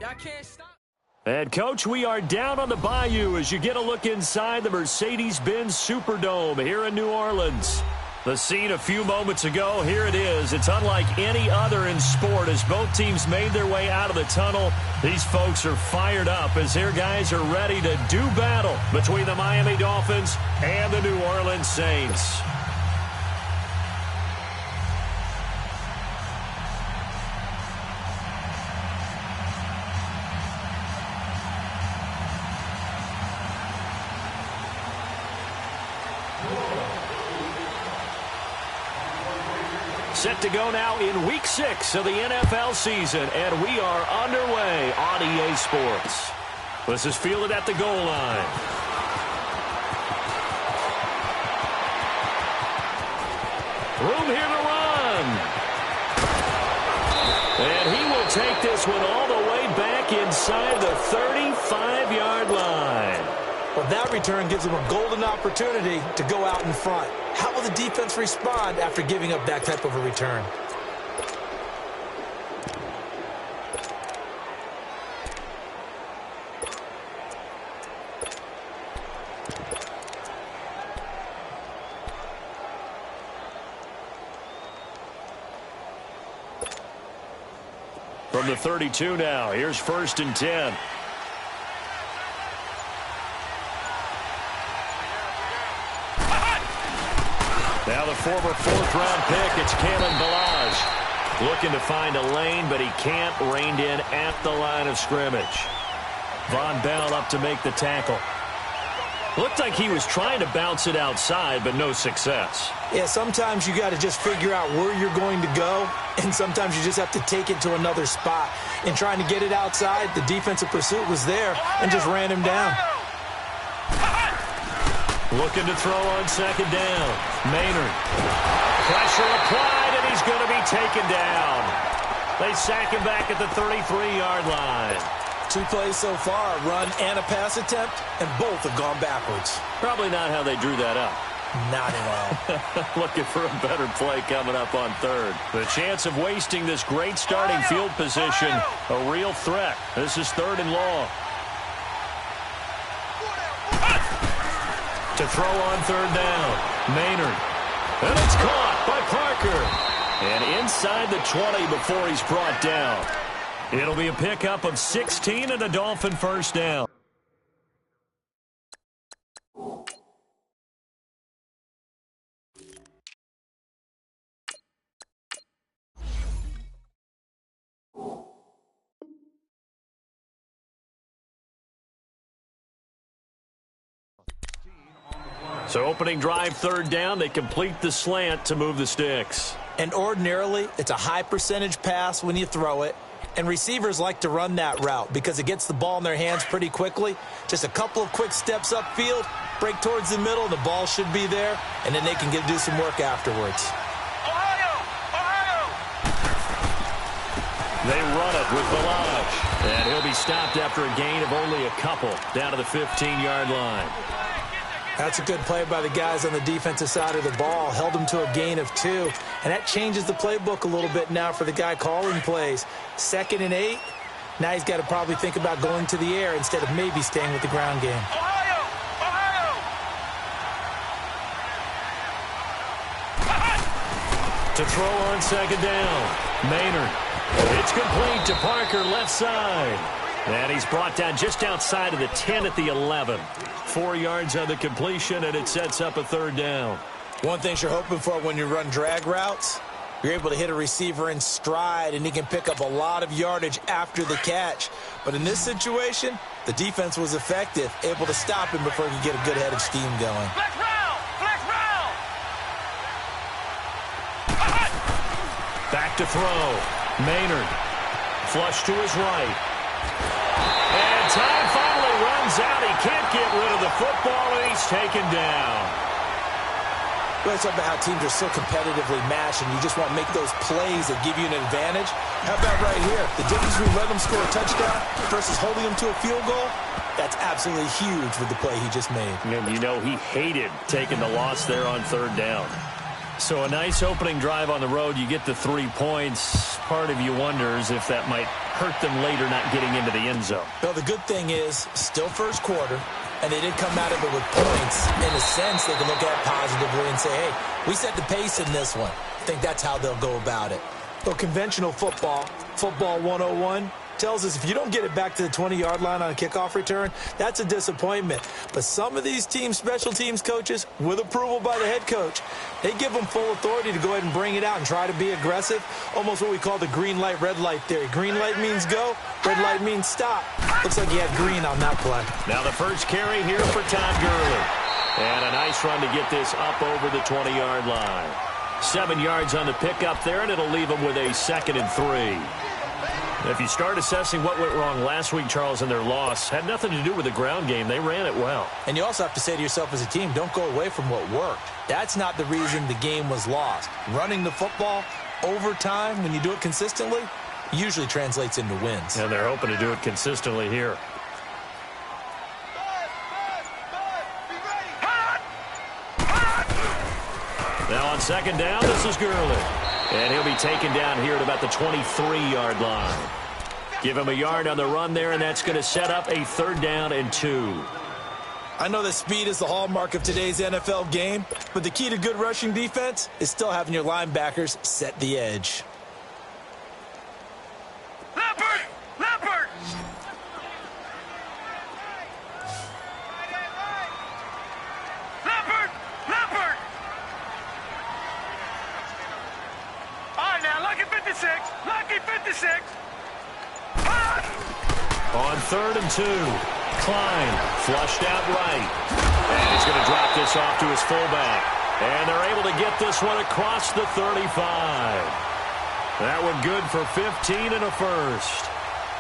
Y'all can't stop. And, Coach, we are down on the bayou as you get a look inside the Mercedes-Benz Superdome here in New Orleans. The scene a few moments ago, here it is. It's unlike any other in sport as both teams made their way out of the tunnel. These folks are fired up as their guys are ready to do battle between the Miami Dolphins and the New Orleans Saints. Set to go now in Week 6 of the NFL season, and we are underway on EA Sports. This is fielded at the goal line. Room here to run. And he will take this one all the way back inside the 35-yard line. Well, that return gives him a golden opportunity to go out in front. How will the defense respond after giving up that type of a return? From the 32 now, here's 1st and 10. Now the former 4th-round pick, it's Kalen Ballage. Looking to find a lane, but he can't. Reined in at the line of scrimmage. Von Bell up to make the tackle. Looked like he was trying to bounce it outside, but no success. Yeah, sometimes you got to just figure out where you're going to go, and sometimes you just have to take it to another spot. In trying to get it outside, the defensive pursuit was there and just ran him down. Looking to throw on 2nd down. Maynard. Pressure applied, and he's going to be taken down. They sack him back at the 33-yard line. 2 plays so far, a run and a pass attempt, and both have gone backwards. Probably not how they drew that up. Not at all. Looking for a better play coming up on 3rd. The chance of wasting this great starting field position, a real threat. This is 3rd and long. To throw on 3rd down. Maynard. And it's caught by Parker. And inside the 20 before he's brought down. It'll be a pickup of 16 and a Dolphin 1st down. So opening drive 3rd down, they complete the slant to move the sticks. And ordinarily, it's a high percentage pass when you throw it. And receivers like to run that route because it gets the ball in their hands pretty quickly. Just a couple of quick steps upfield, break towards the middle, the ball should be there, and then they can do some work afterwards. They run it with Ballage. And he'll be stopped after a gain of only a couple down to the 15-yard line. That's a good play by the guys on the defensive side of the ball. Held them to a gain of 2. And that changes the playbook a little bit now for the guy calling plays. 2nd and 8. Now he's got to probably think about going to the air instead of maybe staying with the ground game. To throw on 2nd down. Maynard. It's complete to Parker left side. And he's brought down just outside of the 10 at the 11. 4 yards on the completion, and it sets up a 3rd down. One thing you're hoping for when you run drag routes, you're able to hit a receiver in stride, and he can pick up a lot of yardage after the catch. But in this situation, the defense was effective, able to stop him before he could get a good head of steam going. Flex round! Flex round! Back to throw. Maynard. Flush to his right. And time finally runs out. He can't get rid of the football, and he's taken down. Well, it's about how teams are so competitively matched, and you just want to make those plays that give you an advantage. How about right here? The difference between letting them score a touchdown versus holding them to a field goal, that's absolutely huge with the play he just made. And you know he hated taking the loss there on 3rd down. So a nice opening drive on the road. You get the 3 points. Part of you wonders if that might hurt them later not getting into the end zone. Well, the good thing is still first quarter, and they did come out of it with points. In a sense, they can look at it positively and say, hey, we set the pace in this one. I think that's how they'll go about it. Well, conventional football 101, tells us if you don't get it back to the 20-yard line on a kickoff return, that's a disappointment. But some of these teams, special teams coaches, with approval by the head coach, they give them full authority to go ahead and bring it out and try to be aggressive, almost what we call the green light, red light theory. Green light means go, red light means stop. Looks like he had green on that play. Now the first carry here for Todd Gurley. And a nice run to get this up over the 20-yard line. 7 yards on the pickup there, and it'll leave them with a 2nd and 3. If you start assessing what went wrong last week, Charles, in their loss, had nothing to do with the ground game. They ran it well. And you also have to say to yourself as a team, don't go away from what worked. That's not the reason the game was lost. Running the football over time, when you do it consistently, usually translates into wins. And they're hoping to do it consistently here. Now on 2nd down, this is Gurley. And he'll be taken down here at about the 23-yard line. Give him a yard on the run there, and that's going to set up a 3rd down and 2. I know that speed is the hallmark of today's NFL game, but the key to good rushing defense is still having your linebackers set the edge. Leopard! Leopard! Leopard! Leopard! All right, now, lucky 56. Lucky 56. On 3rd and 2, Klein flushed out right. And he's going to drop this off to his fullback. And they're able to get this one across the 35. That one good for 15 and a first.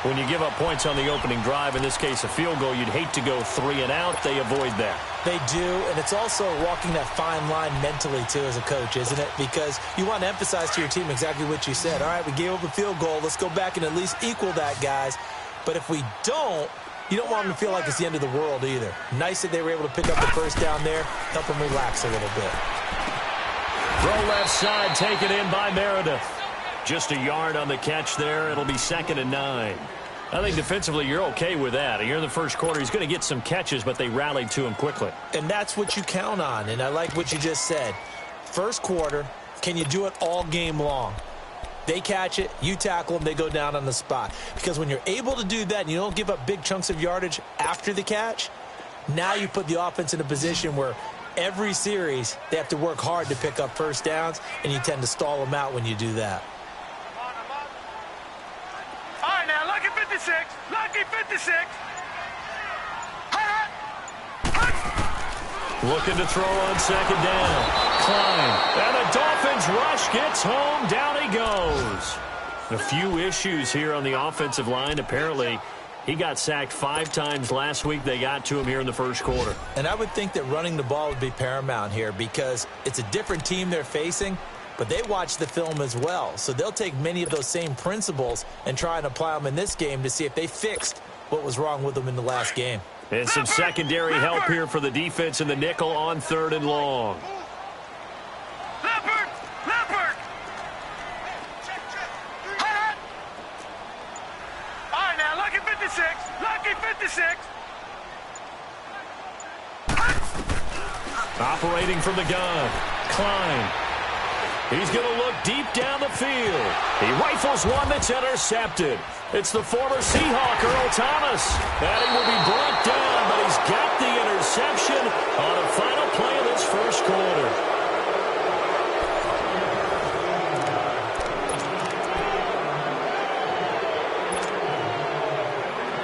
When you give up points on the opening drive, in this case a field goal, you'd hate to go 3 and out. They avoid that. They do, and it's also walking that fine line mentally, too, as a coach, isn't it? Because you want to emphasize to your team exactly what you said. All right, we gave up a field goal. Let's go back and at least equal that, guys. But if we don't, you don't want them to feel like it's the end of the world either. Nice that they were able to pick up the first down there, help them relax a little bit. Throw left side, taken in by Meredith. Just a yard on the catch there. It'll be 2nd and 9. I think defensively you're okay with that. Here in the first quarter, he's going to get some catches, but they rallied to him quickly. And that's what you count on, and I like what you just said. First quarter, can you do it all game long? They catch it, you tackle them, they go down on the spot. Because when you're able to do that and you don't give up big chunks of yardage after the catch, now you put the offense in a position where every series they have to work hard to pick up first downs, and you tend to stall them out when you do that. All right, now, lucky 56. Lucky 56. Looking to throw on 2nd down. Klein. And the Dolphins rush gets home. Down he goes. A few issues here on the offensive line. Apparently, he got sacked 5 times last week. They got to him here in the first quarter. And I would think that running the ball would be paramount here because it's a different team they're facing, but they watch the film as well. So they'll take many of those same principles and try and apply them in this game to see if they fixed what was wrong with them in the last game. And some secondary help here for the defense in the nickel on 3rd and long. Leopard! Leopard! All right, now, lucky 56. Lucky 56. Operating from the gun. Klein. He's going to look deep down the field. He rifles one that's intercepted. It's the former Seahawk, Earl Thomas. And he will be brought down, but he's got the interception on a final play of this first quarter.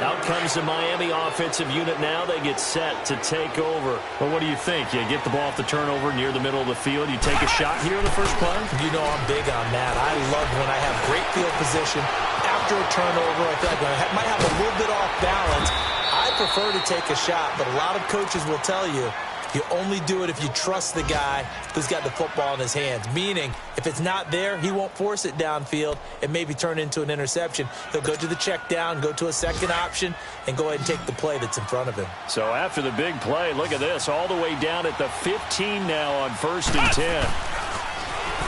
Out comes the Miami offensive unit now. They get set to take over. Well, what do you think? You get the ball off the turnover near the middle of the field. You take a shot here in the first play? You know I'm big on that. I love when I have great field position. After a turnover, I feel like I might have a little bit off balance. I prefer to take a shot, but a lot of coaches will tell you, you only do it if you trust the guy who's got the football in his hands. Meaning, if it's not there, he won't force it downfield and maybe turn into an interception. He'll go to the check down, go to a second option, and go ahead and take the play that's in front of him. So after the big play, look at this, all the way down at the 15 now on 1st and 10.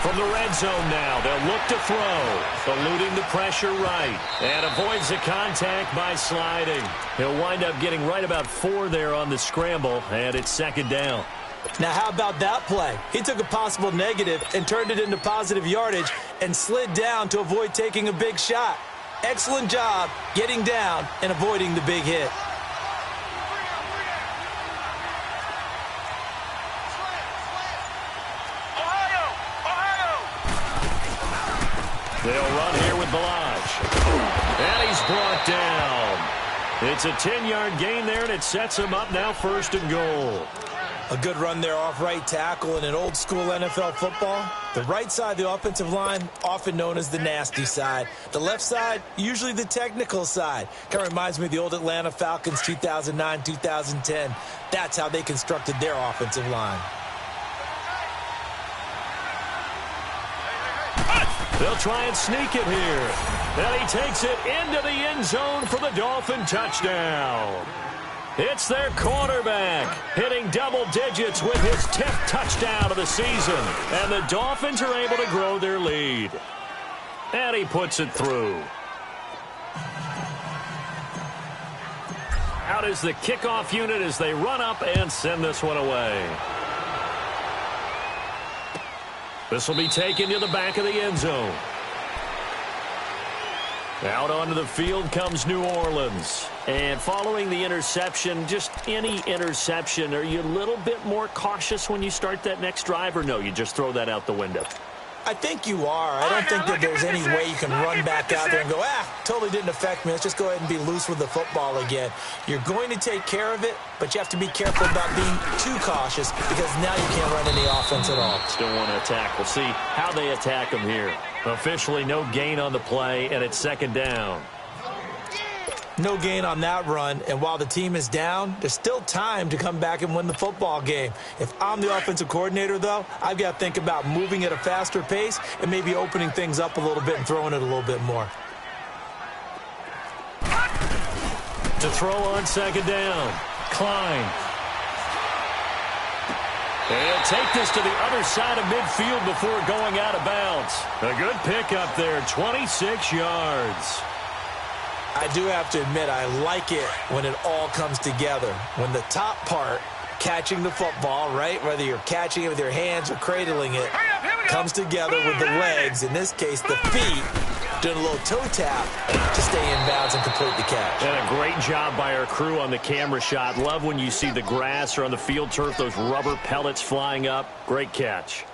From the red zone now, they'll look to throw. Eluding the pressure right. And avoids the contact by sliding. He'll wind up getting right about 4 there on the scramble, and it's second down. Now, how about that play? He took a possible negative and turned it into positive yardage and slid down to avoid taking a big shot. Excellent job getting down and avoiding the big hit. They'll run here with Balaj. And he's brought down. It's a 10-yard gain there, and it sets him up now 1st and goal. A good run there off right tackle in an old-school NFL football. The right side of the offensive line, often known as the nasty side. The left side, usually the technical side. Kind of reminds me of the old Atlanta Falcons 2009-2010. That's how they constructed their offensive line. They'll try and sneak it here. And he takes it into the end zone for the Dolphin touchdown. It's their quarterback hitting double digits with his 10th touchdown of the season. And the Dolphins are able to grow their lead. And he puts it through. Out is the kickoff unit as they run up and send this one away. This will be taken to the back of the end zone. Out onto the field comes New Orleans. And following the interception, just any interception, are you a little bit more cautious when you start that next drive, or no, you just throw that out the window? I think you are. I don't think that there's any way you can run back out there and go, totally didn't affect me. Let's just go ahead and be loose with the football again. You're going to take care of it, but you have to be careful about being too cautious because now you can't run any offense at all. Still want to attack. We'll see how they attack them here. Officially no gain on the play, and it's second down. No gain on that run, and while the team is down, there's still time to come back and win the football game. If I'm the offensive coordinator, though, I've got to think about moving at a faster pace and maybe opening things up a little bit and throwing it a little bit more. To throw on second down, Klein. They'll take this to the other side of midfield before going out of bounds. A good pickup there, 26 yards. I do have to admit, I like it when it all comes together. When the top part, catching the football, right, whether you're catching it with your hands or cradling it, comes together with the legs, in this case the feet, doing a little toe tap to stay in bounds and complete the catch. And a great job by our crew on the camera shot. Love when you see the grass or on the field turf, those rubber pellets flying up. Great catch.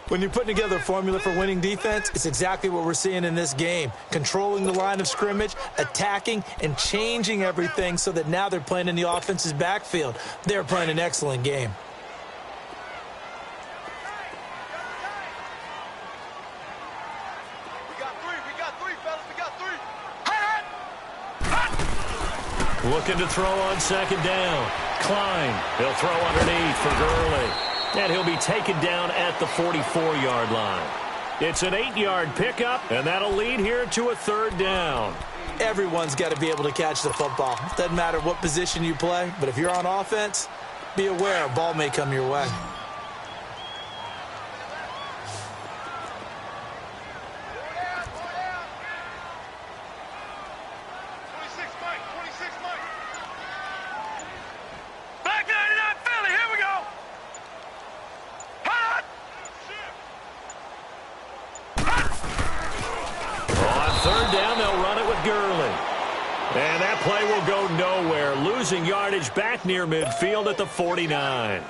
When you're putting together a formula for winning defense, it's exactly what we're seeing in this game. Controlling the line of scrimmage, attacking, and changing everything so that now they're playing in the offense's backfield. They're playing an excellent game. Looking to throw on second down. Klein. He'll throw underneath for Gurley. And he'll be taken down at the 44-yard line. It's an 8-yard pickup, and that'll lead here to a third down. Everyone's got to be able to catch the football. Doesn't matter what position you play, but if you're on offense, be aware a ball may come your way. And that play will go nowhere, losing yardage back near midfield at the 49.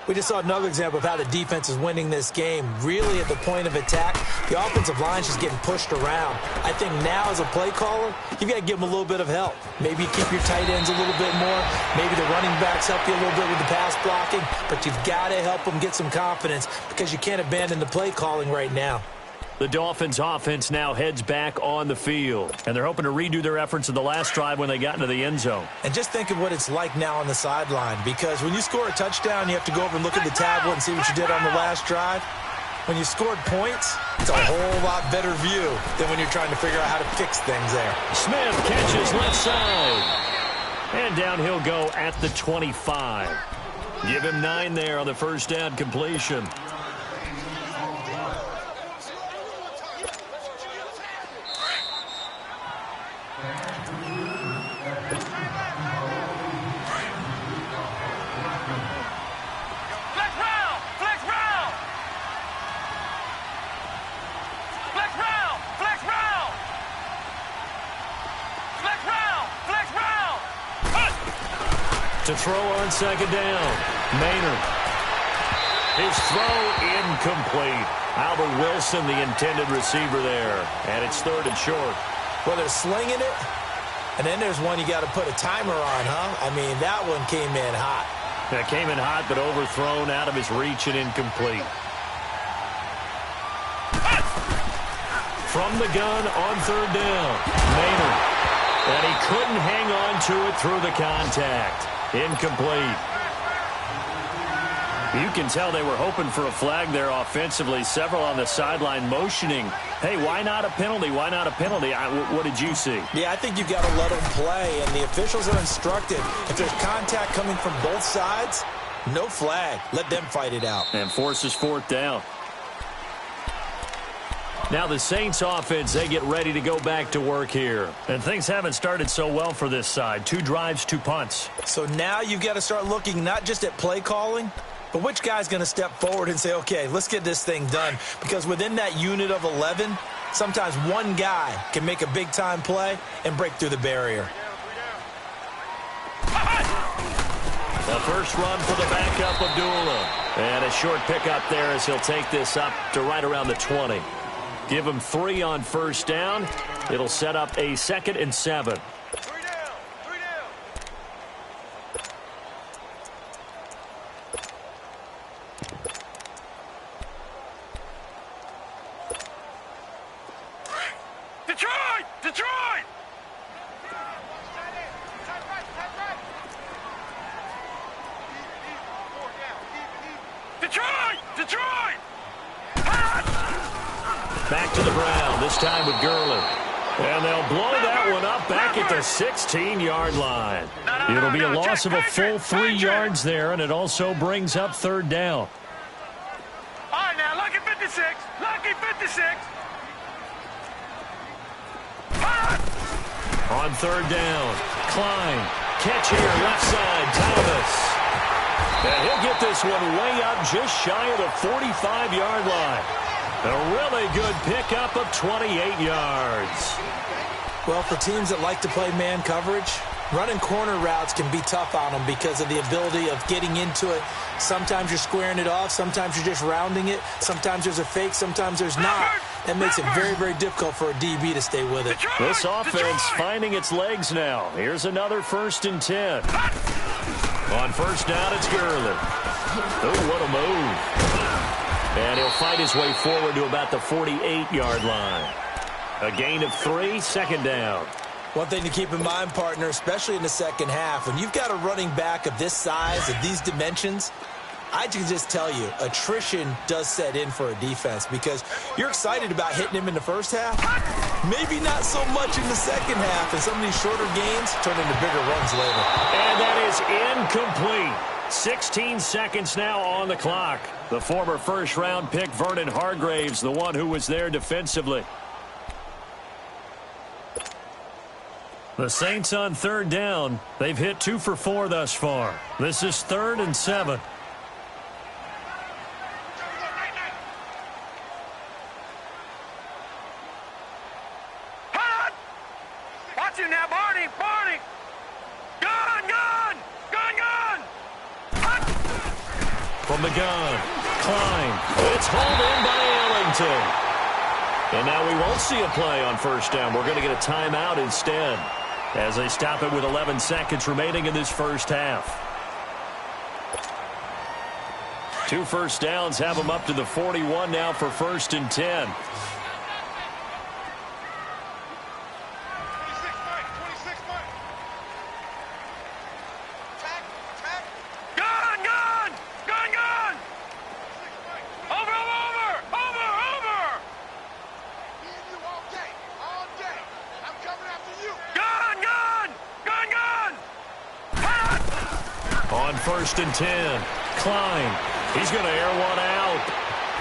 We just saw another example of how the defense is winning this game. Really at the point of attack, the offensive line is just getting pushed around. I think now as a play caller, you've got to give them a little bit of help. Maybe you keep your tight ends a little bit more. Maybe the running backs help you a little bit with the pass blocking. But you've got to help them get some confidence because you can't abandon the play calling right now. The Dolphins' offense now heads back on the field, and they're hoping to redo their efforts in the last drive when they got into the end zone. And just think of what it's like now on the sideline, because when you score a touchdown, you have to go over and look at the tablet and see what you did on the last drive. When you scored points, it's a whole lot better view than when you're trying to figure out how to fix things there. Smith catches left side, and down he'll go at the 25. Give him 9 there on the first down completion. Flex round! Flex round! Flex round! Flex round! Flex round! Flex round! To throw on second down. Maynard. His throw incomplete. Albert Wilson, the intended receiver there. And it's 3rd and short. Well, they're slinging it. And then there's one you got to put a timer on, huh? I mean, that one came in hot. That came in hot, but overthrown, out of his reach and incomplete. From the gun on 3rd down. Maynard. And he couldn't hang on to it through the contact. Incomplete. You can tell they were hoping for a flag there offensively. Several on the sideline motioning. Hey, why not a penalty? Why not a penalty? What did you see? Yeah, I think you've got to let them play, and the officials are instructed. If there's contact coming from both sides, no flag. Let them fight it out. And forces 4th down. Now the Saints offense, they get ready to go back to work here. And things haven't started so well for this side. 2 drives, 2 punts. So now you've got to start looking not just at play calling, but which guy's going to step forward and say, okay, let's get this thing done. Because within that unit of 11, sometimes one guy can make a big-time play and break through the barrier. The first run for the backup, Abdullah. And a short pickup there as he'll take this up to right around the 20. Give him 3 on 1st down. It'll set up a 2nd and 7. 3 down! 3 down! Detroit! Detroit! Detroit! Detroit! Back to the ground, this time with Gurley. And they'll blow that one up back at the 16-yard line. It'll be a loss of a full 3 yards there, and it also brings up 3rd down. All right, now, lucky 56. Lucky 56. On 3rd down, Klein. Catch here, left side, Thomas. And he'll get this one way up just shy of the 45-yard line. A really good pickup of 28 yards. Well, for teams that like to play man coverage, running corner routes can be tough on them because of the ability of getting into it. Sometimes you're squaring it off. Sometimes you're just rounding it. Sometimes there's a fake. Sometimes there's not. That makes it very, very difficult for a DB to stay with it. This offense finding its legs now. Here's another 1st and 10. On 1st down, it's Gurley. Oh, what a move. And he'll fight his way forward to about the 48-yard line. A gain of 3, 2nd down. One thing to keep in mind, partner, especially in the second half, when you've got a running back of this size, of these dimensions, I can just tell you, attrition does set in for a defense because you're excited about hitting him in the first half. Maybe not so much in the second half, and some of these shorter gains turn into bigger runs later. And that is incomplete. 16 seconds now on the clock. The former first-round pick, Vernon Hargraves, the one who was there defensively. The Saints on 3rd down. They've hit 2 for 4 thus far. This is 3rd and 7. Watch him now, Barney! Barney! Gun! Gun! Gun! Gun! From the gun, Klein. It's hauled in by Ellington. And now we won't see a play on 1st down. We're going to get a timeout instead as they stop it with 11 seconds remaining in this first half. 2 first downs have them up to the 41 now for 1st and 10. On 1st and 10, Klein. He's going to air one out.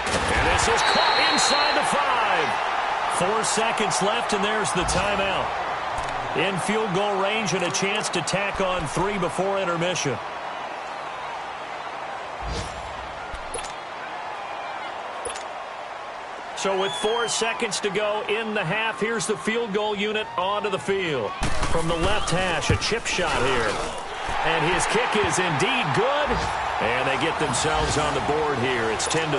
And this is caught inside the 5. 4 seconds left, and there's the timeout. in field goal range and a chance to tack on 3 before intermission. So with 4 seconds to go in the half, here's the field goal unit onto the field. From the left hash, a chip shot here. And his kick is indeed good. And they get themselves on the board here. It's 10-3.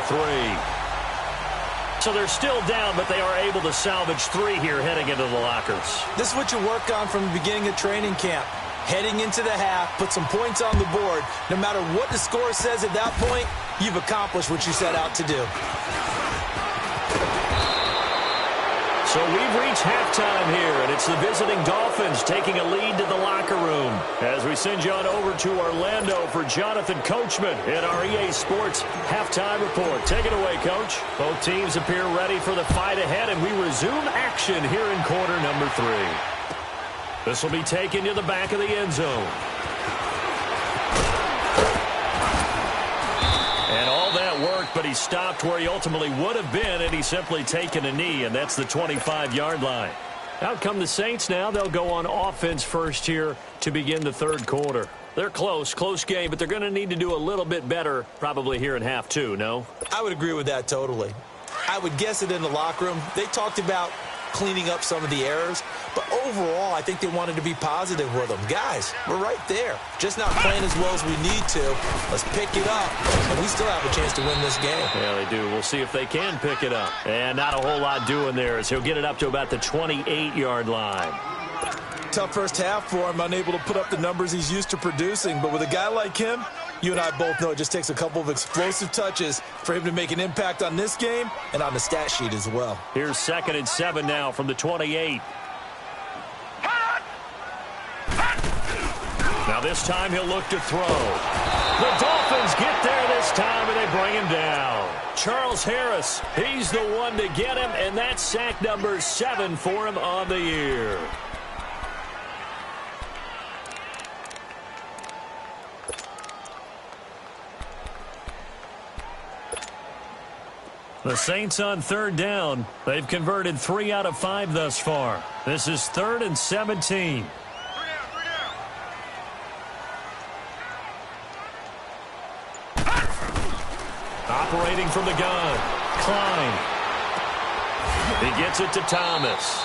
So they're still down, but they are able to salvage 3 here heading into the lockers. This is what you work on from the beginning of training camp. Heading into the half, put some points on the board. No matter what the score says at that point, you've accomplished what you set out to do. So we've reached halftime here, and it's the visiting Dolphins taking a lead to the locker room. As we send you on over to Orlando for Jonathan Coachman in our EA Sports Halftime Report. Take it away, Coach. Both teams appear ready for the fight ahead, and we resume action here in quarter number 3. This will be taken to the back of the end zone. And all that worked, but he stopped where he ultimately would have been, and he's simply taken a knee, and that's the 25-yard line. Out come the Saints now. They'll go on offense first here to begin the third quarter. They're close game, but they're going to need to do a little bit better probably here in half 2, no? I would agree with that totally. I would guess it in the locker room. They talked about cleaning up some of the errors, but overall, I think they wanted to be positive with them. Guys, we're right there. Just not playing as well as we need to. Let's pick it up, and we still have a chance to win this game. Yeah, they do. We'll see if they can pick it up. And not a whole lot doing there as he'll get it up to about the 28-yard line. Tough first half for him, unable to put up the numbers he's used to producing, but with a guy like him, you and I both know it just takes a couple of explosive touches for him to make an impact on this game and on the stat sheet as well. Here's 2nd and 7 now from the 28. Now this time he'll look to throw. The Dolphins get there this time, and they bring him down. Charles Harris, he's the one to get him, and that's sack number 7 for him on the year. The Saints on 3rd down. They've converted 3 out of 5 thus far. This is 3rd and 17. Operating from the gun, Klein. He gets it to Thomas.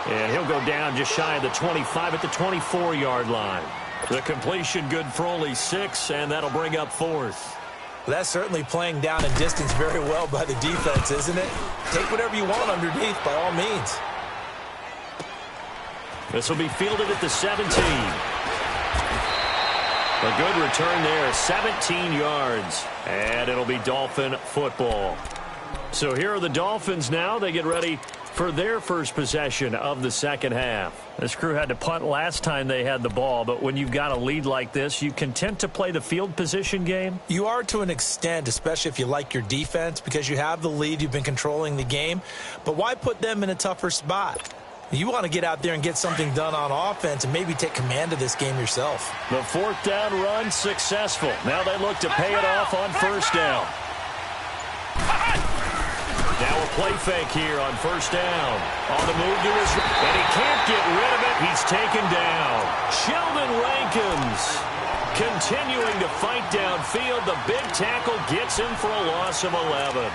And he'll go down just shy of the 25 at the 24-yard line. The completion good for only 6, and that'll bring up 4th. Well, that's certainly playing down and distance very well by the defense, isn't it? Take whatever you want underneath, by all means. This will be fielded at the 17. A good return there, 17 yards. And it'll be Dolphin football. So here are the Dolphins now. They get ready for their first possession of the second half. This crew had to punt last time they had the ball, but when you've got a lead like this, you content to play the field position game? You are to an extent, especially if you like your defense, because you have the lead, you've been controlling the game. But why put them in a tougher spot? You want to get out there and get something done on offense and maybe take command of this game yourself. The 4th down run successful. Now they look to pay it off on 1st down. Now a play fake here on 1st down. On the move to his right, and he can't get rid of it. He's taken down. Sheldon Rankins continuing to fight downfield. The big tackle gets him for a loss of 11.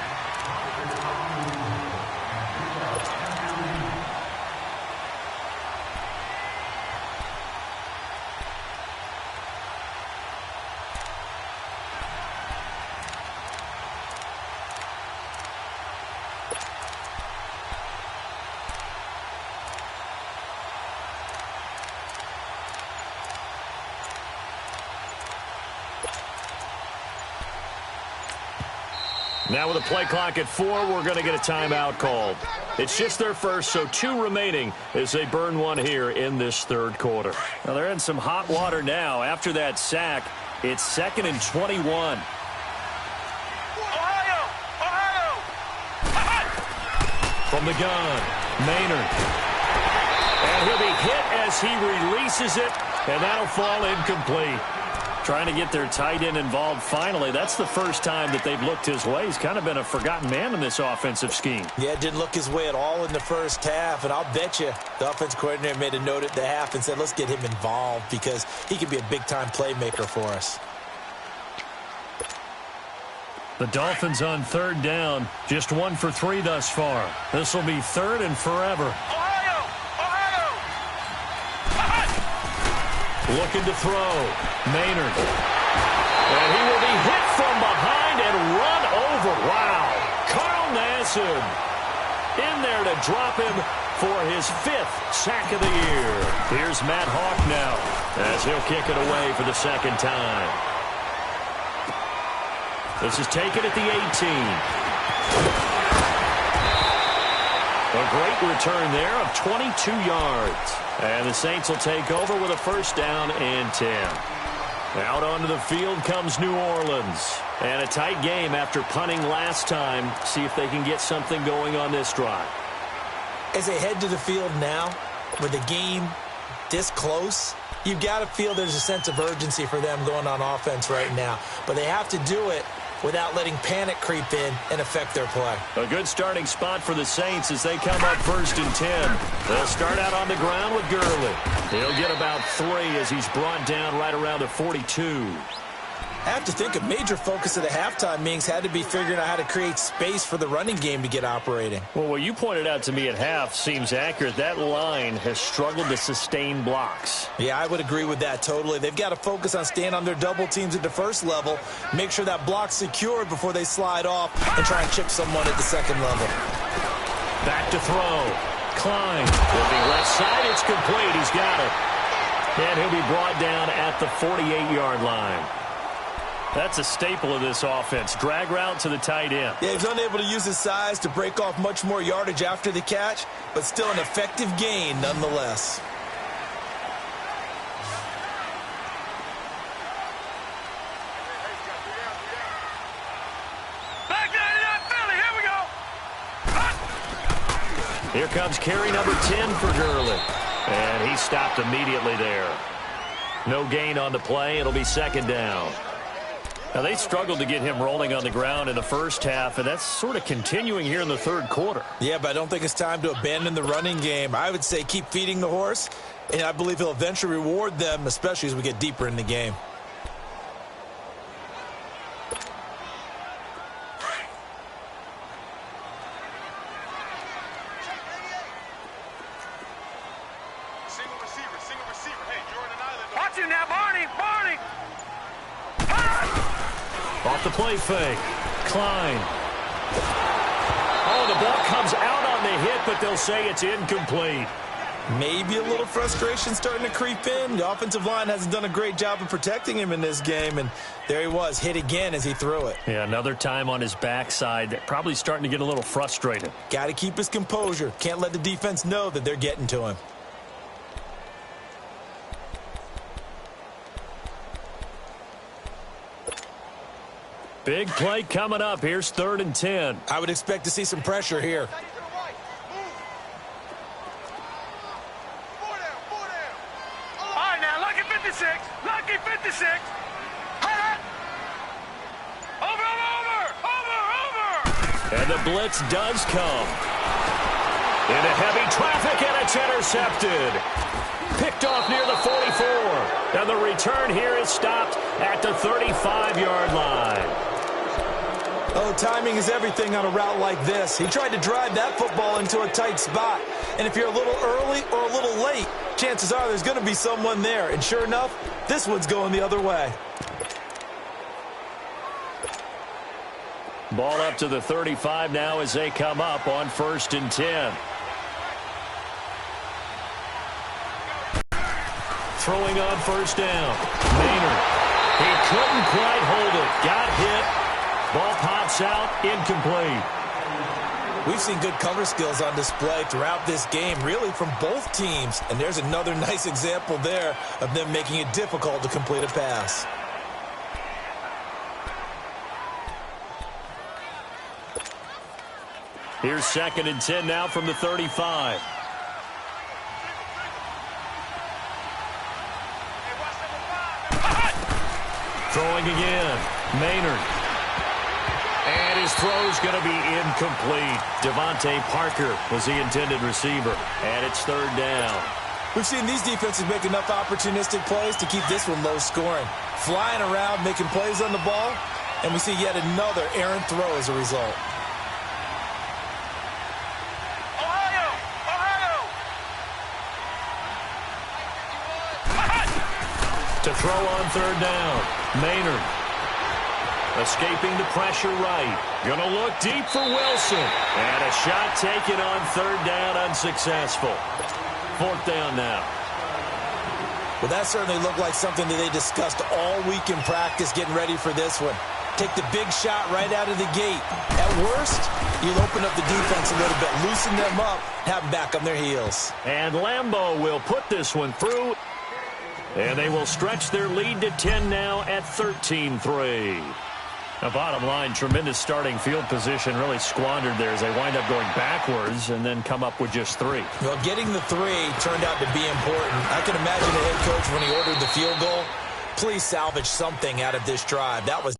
Now with a play clock at 4, we're going to get a timeout called. It's just their first, so 2 remaining as they burn one here in this 3rd quarter. Now they're in some hot water now. After that sack, it's 2nd and 21. Ohio! From the gun, Maynard. And he'll be hit as he releases it, and that'll fall incomplete. Trying to get their tight end involved finally. That's the first time that they've looked his way. He's kind of been a forgotten man in this offensive scheme. Yeah, it didn't look his way at all in the first half, and I'll bet you the offense coordinator made a note at the half and said, let's get him involved because he could be a big-time playmaker for us. The Dolphins on third down. Just 1 for 3 thus far. This will be third and forever. Ohio! Ohio! Looking to throw. Maynard. And he will be hit from behind and run over. Wow. Carl Nassib in there to drop him for his 5th sack of the year. Here's Matt Hawk now as he'll kick it away for the second time. This is taken at the 18. A great return there of 22 yards. And the Saints will take over with a first down and 10. Out onto the field comes New Orleans. And a tight game after punting last time. See if they can get something going on this drive. As they head to the field now, with the game this close, you've got to feel there's a sense of urgency for them going on offense right now. But they have to do it without letting panic creep in and affect their play. A good starting spot for the Saints as they come up first and 10. They'll start out on the ground with Gurley. He'll get about 3 as he's brought down right around the 42. I have to think a major focus of the halftime meetings had to be figuring out how to create space for the running game to get operating. Well, what you pointed out to me at half seems accurate. That line has struggled to sustain blocks. Yeah, I would agree with that totally. They've got to focus on staying on their double teams at the first level, make sure that block's secured before they slide off and try and chip someone at the second level. Back to throw. Klein. Looking left side, it's complete. He's got it. And he'll be brought down at the 48-yard line. That's a staple of this offense. Drag route to the tight end. Yeah, he's unable to use his size to break off much more yardage after the catch, but still an effective gain nonetheless. Back down to that Philly. Here we go. Here comes carry number 10 for Gurley. And he stopped immediately there. No gain on the play. It'll be second down. Now, they struggled to get him rolling on the ground in the first half, and that's sort of continuing here in the third quarter. Yeah, but I don't think it's time to abandon the running game. I would say keep feeding the horse, and I believe he'll eventually reward them, especially as we get deeper in the game. Single receiver. Hey, Jordan Island. Watch him now, Barney. Off the play fake. Klein. Oh, the ball comes out on the hit, but they'll say it's incomplete. Maybe a little frustration starting to creep in. The offensive line hasn't done a great job of protecting him in this game, and there he was, hit again as he threw it. Yeah, another time on his backside. Probably starting to get a little frustrated. Got to keep his composure. Can't let the defense know that they're getting to him. Big play coming up. Here's 3rd and 10. I would expect to see some pressure here. All right, now, lucky 56. Over. And the blitz does come. Into heavy traffic, and it's intercepted. Picked off near the 44. And the return here is stopped at the 35-yard line. Oh, timing is everything on a route like this. He tried to drive that football into a tight spot. And if you're a little early or a little late, chances are there's going to be someone there. And sure enough, this one's going the other way. Ball up to the 35 now as they come up on 1st and 10. Throwing on 1st down. Maynard. He couldn't quite hold it. Got hit. Ball pops out, incomplete. We've seen good cover skills on display throughout this game, really from both teams. And there's another nice example there of them making it difficult to complete a pass. Here's 2nd and 10 now from the 35. Throwing again. Maynard. And his throw's going to be incomplete. Devontae Parker was the intended receiver. And it's third down. We've seen these defenses make enough opportunistic plays to keep this one low scoring. Flying around, making plays on the ball, and we see yet another errant throw as a result. To throw on third down. Maynard. Escaping the pressure right. Gonna look deep for Wilson. And a shot taken on third down, unsuccessful. Fourth down now. Well, that certainly looked like something that they discussed all week in practice getting ready for this one. Take the big shot right out of the gate. At worst, you'll open up the defense a little bit, loosen them up, have them back on their heels. And Lambeau will put this one through. And they will stretch their lead to 10 now at 13-3. Now, bottom line, tremendous starting field position really squandered there as they wind up going backwards and then come up with just 3. Well, getting the 3 turned out to be important. I can imagine the head coach when he ordered the field goal. Please salvage something out of this drive. That was...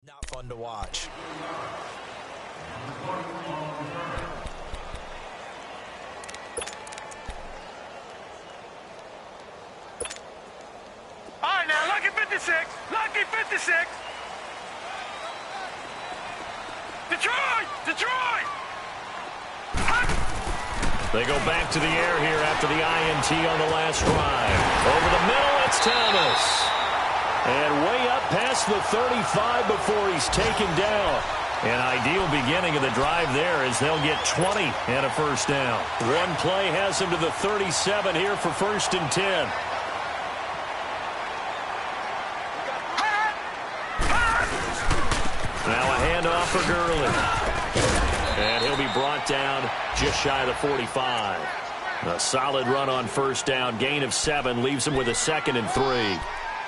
not fun to watch. All right, now, lucky 56. Lucky 56. Detroit! Detroit! They go back to the air here after the INT on the last drive. Over the middle, it's Thomas. And way up past the 35 before he's taken down. An ideal beginning of the drive there as they'll get 20 and a first down. One play has them to the 37 here for first and 10. Now a handoff for Gurley. And he'll be brought down just shy of the 45. A solid run on first down. Gain of 7 leaves him with a 2nd and 3.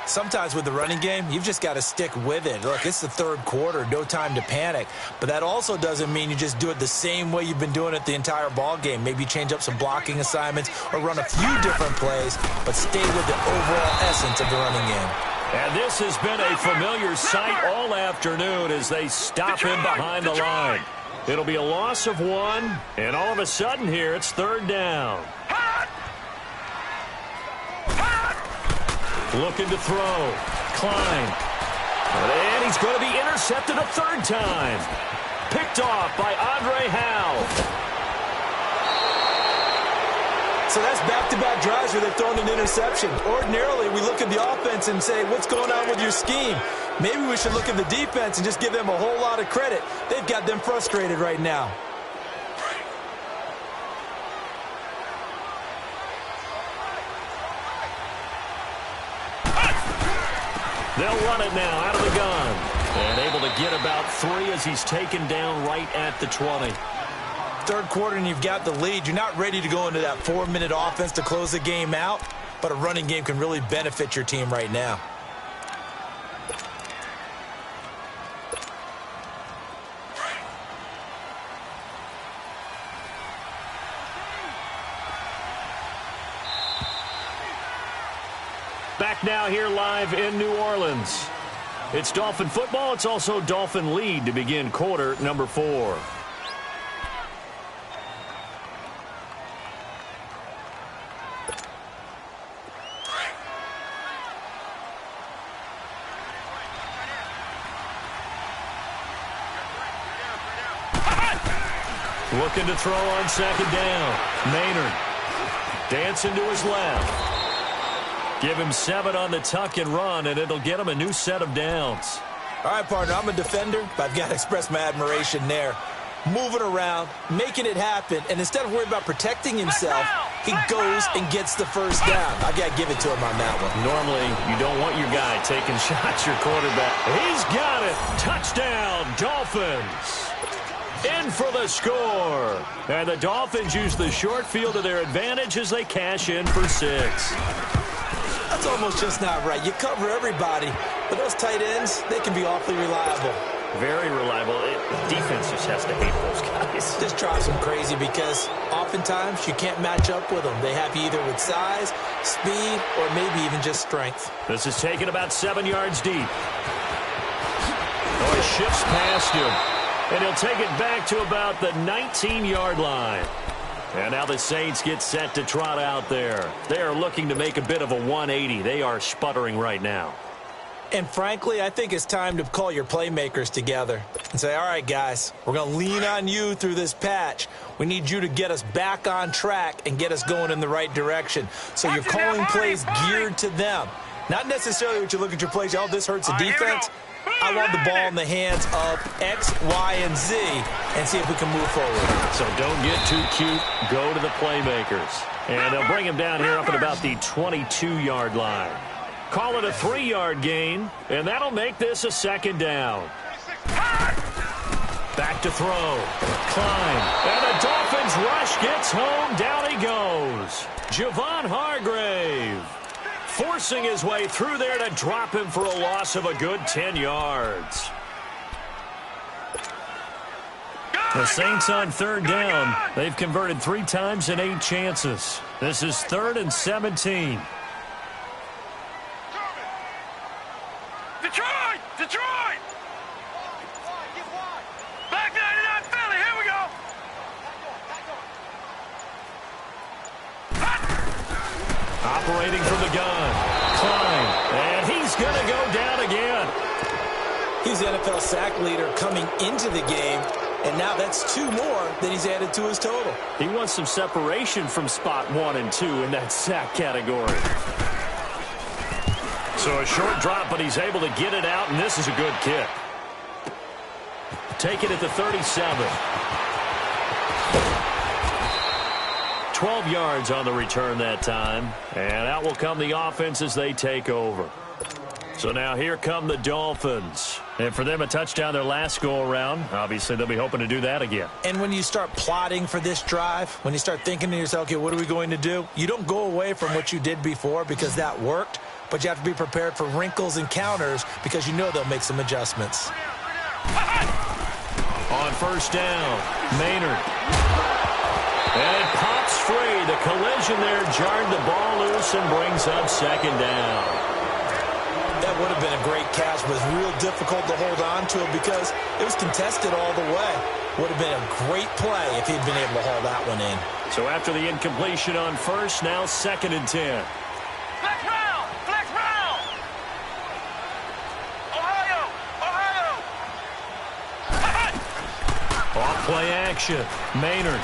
Sometimes with the running game, you've just got to stick with it. Look, it's the third quarter, no time to panic. But that also doesn't mean you just do it the same way you've been doing it the entire ball game. Maybe change up some blocking assignments or run a few different plays, but stay with the overall essence of the running game. And this has been a familiar sight all afternoon as they stop him behind the line. It'll be a loss of 1, and all of a sudden here, it's third down. Looking to throw. Klein. And he's going to be intercepted a third time. Picked off by Andre Howe. So that's back-to-back drives where they've thrown an interception. Ordinarily, we look at the offense and say, what's going on with your scheme? Maybe we should look at the defense and just give them a whole lot of credit. They've got them frustrated right now. They'll run it now out of the gun. And able to get about 3 as he's taken down right at the 20. Third quarter and you've got the lead. You're not ready to go into that 4-minute offense to close the game out, but a running game can really benefit your team right now. Back now here live in New Orleans. It's Dolphin football. It's also Dolphin lead to begin quarter number 4. Looking to throw on second down. Maynard dancing to his left. Give him 7 on the tuck and run, and it'll get him a new set of downs. All right, partner, I'm a defender, but I've got to express my admiration there. Moving around, making it happen, and instead of worrying about protecting himself, he goes and gets the first down. I've got to give it to him on that one. Normally, you don't want your guy taking shots, your quarterback. He's got it. Touchdown, Dolphins. In for the score. And the Dolphins use the short field to their advantage as they cash in for 6. That's almost just not right. You cover everybody, but those tight ends, they can be awfully reliable. Very reliable. Defense just has to hate those guys. Just drives them crazy because oftentimes you can't match up with them. They have you either with size, speed, or maybe even just strength. This is taken about 7 yards deep. Oh, he shifts past him. And he'll take it back to about the 19-yard line. And now the Saints get set to trot out there. They are looking to make a bit of a 180. They are sputtering right now. And frankly, I think it's time to call your playmakers together and say, all right, guys, we're going to lean on you through this patch. We need you to get us back on track and get us going in the right direction. So you're calling plays geared to them. Not necessarily what you look at your plays, oh, this hurts the defense. I want the ball in the hands of X, Y, and Z and see if we can move forward. So don't get too cute. Go to the playmakers. And they'll bring him down here up at about the 22-yard line. Call it a 3-yard gain, and that'll make this a second down. Back to throw. Climb. And the Dolphins rush gets home. Down he goes. Javon Hargrave forcing his way through there to drop him for a loss of a good 10 yards. The Saints on third down. They've converted 3 times in 8 chances. This is 3rd and 17. Detroit! Detroit! Back 99 Philly, here we go! Operating from the gun. Climb. And he's going to go down again. He's the NFL sack leader coming into the game, and now that's 2 more that he's added to his total. He wants some separation from spot 1 and 2 in that sack category. So a short drop, but he's able to get it out, and this is a good kick. Take it at the 37. 12 yards on the return that time. And out will come the offense as they take over. So now here come the Dolphins. And for them, a touchdown their last go-around. Obviously, they'll be hoping to do that again. And when you start plotting for this drive, when you start thinking to yourself, okay, what are we going to do? You don't go away from what you did before because that worked. But you have to be prepared for wrinkles and counters because you know they'll make some adjustments. On first down, Maynard. And it pops free. The collision there jarred the ball loose and brings up second down. That would have been a great catch, but it was real difficult to hold on to it because it was contested all the way. Would have been a great play if he'd been able to haul that one in. So after the incompletion on first, now 2nd and 10. Flex round! Flex round! Ohio! Ohio! Off play action. Maynard.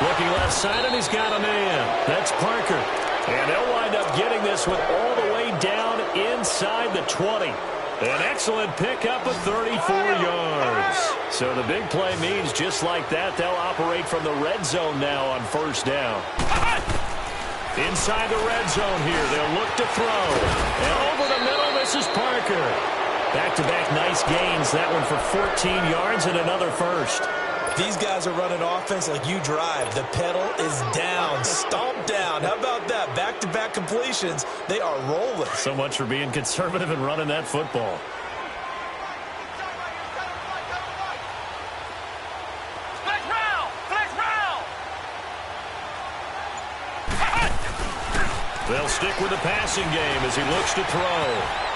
Looking left side, and he's got a man. That's Parker. And they'll wind up getting this one all the way down inside the 20. An excellent pickup of 34 yards. So the big play means just like that, they'll operate from the red zone now on first down. Inside the red zone here, they'll look to throw. And over the middle, this is Parker. Back-to-back nice gains. That one for 14 yards and another first. These guys are running offense like you drive. The pedal is down, stomped down. How about that? Back-to-back completions. They are rolling. So much for being conservative and running that football. Flex round! Flex round! They'll stick with the passing game as he looks to throw.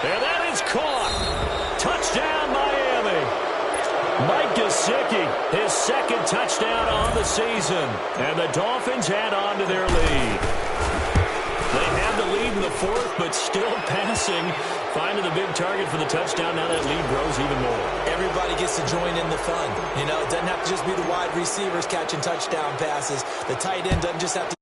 And that is caught. Touchdown, Miami. Mike Gesicki, his second touchdown on the season. And the Dolphins add on to their lead. They have the lead in the fourth, but still passing. Finding the big target for the touchdown. Now that lead grows even more. Everybody gets to join in the fun. You know, it doesn't have to just be the wide receivers catching touchdown passes. The tight end doesn't just have